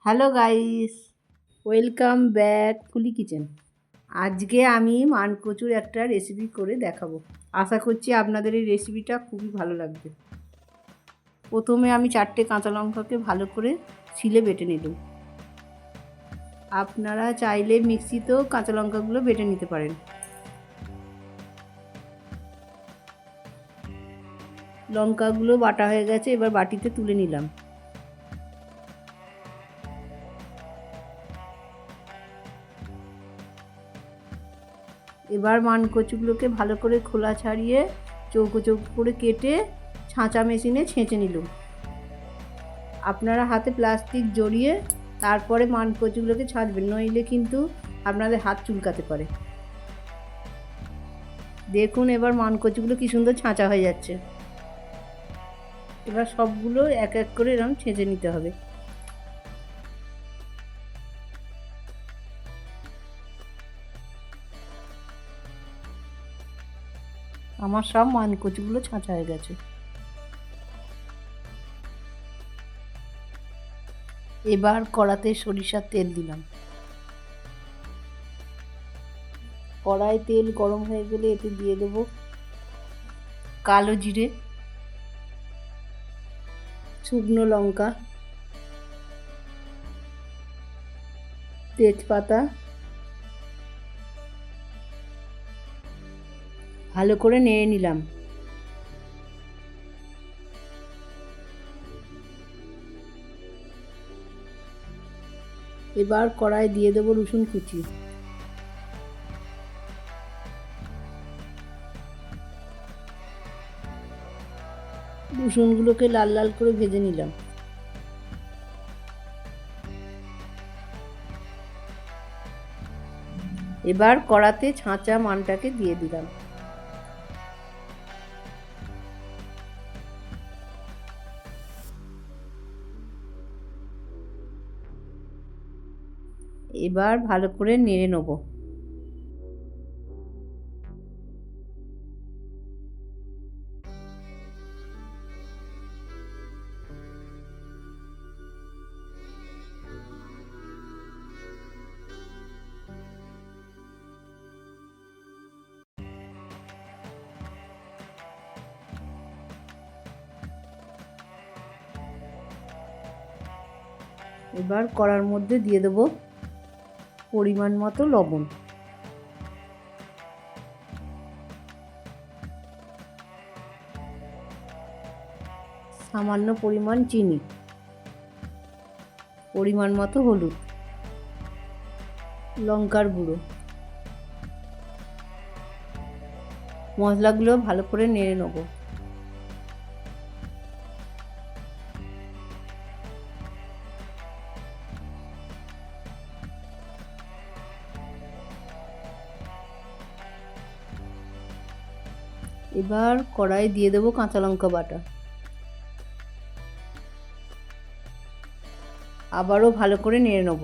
Hello guys, welcome back ফুলি kitchen. আজকে আমি মানকচুর একটা রেসিপি করে দেখাবো। আশা করছি আপনাদের এই রেসিপিটা খুবই ভালো লাগবে। প্রথমে আমি 4টে কাঁচা লঙ্কাকে ভালো করে শিলে বেটে নিলাম। আপনারা চাইলে মিক্সিতেও কাঁচা লঙ্কাগুলো বেটে নিতে পারেন। লঙ্কাগুলো বাটা হয়ে গেছে, এবার বাটিতে তুলে নিলাম। এবার মানকচুগুলোকে ভালো করে খোলা ছাড়িয়ে চৌকো চৌকো করে কেটে ছাঁচা মেশিনে ছেঁচে নিলাম। আপনারা হাতে প্লাস্টিক জড়িয়ে তারপরে মানকচুগুলোকে ছাঁচবেন, নইলে কিন্তু আপনাদের হাত চুলকাতে পারে। দেখুন এবার মানকচুগুলো কি সুন্দর ছাঁচা হয়ে যাচ্ছে। এবার সবগুলো এক এক করে এরকম ছেঁচে নিতে হবে। আমার সব মানকচুগুলো ছাঁচা হয়ে গেছে। এবার কড়াতে সরিষার তেল দিলাম। কড়াই তেল গরম হয়ে গেলে এতে দিয়ে দেব কালো জিরে, শুকনো লঙ্কা, তেজপাতা, ভালো করে নেড়ে নিলাম। এবার কড়াই দিয়ে দেবো রসুন কুচি। রসুনগুলোকে লাল লাল করে ভেজে নিলাম। এবার কড়াতে ছাঁচা মানটাকে দিয়ে দিলাম। এবার ভালো করে নেড়ে নেব। এবার কড়ার মধ্যে দিয়ে দেব পরিমাণ মতো লবণ, সামান্য পরিমাণ চিনি, পরিমাণ মতো হলুদ, লঙ্কার গুঁড়ো। মশলাগুলো ভালো করে নেড়ে নেব। এবার কড়াই দিয়ে দেবো কাঁচা লঙ্কা বাটা। আবারও ভালো করে নেড়ে নেব।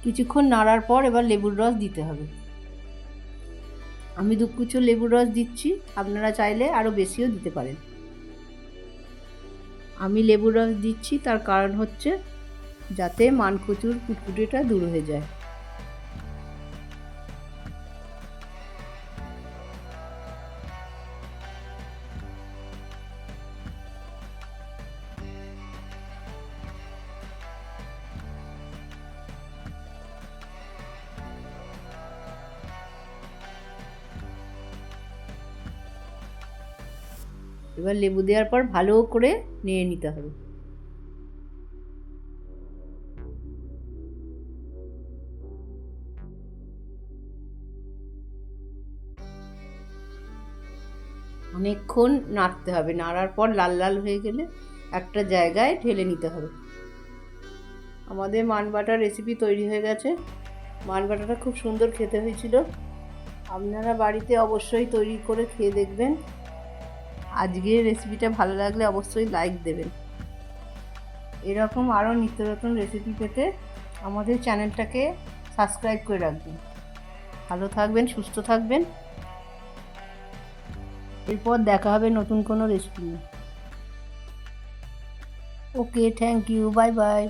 কিছুক্ষণ নাড়ার পর এবার লেবুর রস দিতে হবে। আমি 2 কুচো লেবুর রস দিচ্ছি, আপনারা চাইলে আরও বেশিও দিতে পারেন। আমি লেবুর রস দিচ্ছি, তার কারণ হচ্ছে যাতে মানকচুর কুটকুটেটা দূর হয়ে যায়। এবার লেবু দেওয়ার পর ভালো করে নেড়ে নিতে হবে। অনেকক্ষণ নাড়তে হবে। নাড়ার পর লাল লাল হয়ে গেলে একটা জায়গায় ঢেলে নিতে হবে। আমাদের মান বাটার রেসিপি তৈরি হয়ে গেছে। মান বাটাটা খুব সুন্দর খেতে হয়েছিল। আপনারা বাড়িতে অবশ্যই তৈরি করে খেয়ে দেখবেন। আজকের রেসিপিটা ভালো লাগলে অবশ্যই লাইক দেবেন। এরকম আরও নিত্য নতুন রেসিপি পেতে আমাদের চ্যানেলটাকে সাবস্ক্রাইব করে রাখবেন। ভালো থাকবেন, সুস্থ থাকবেন। এরপর দেখা হবে নতুন কোনো রেসিপি নিয়ে। ওকে, থ্যাংক ইউ, বাই বাই।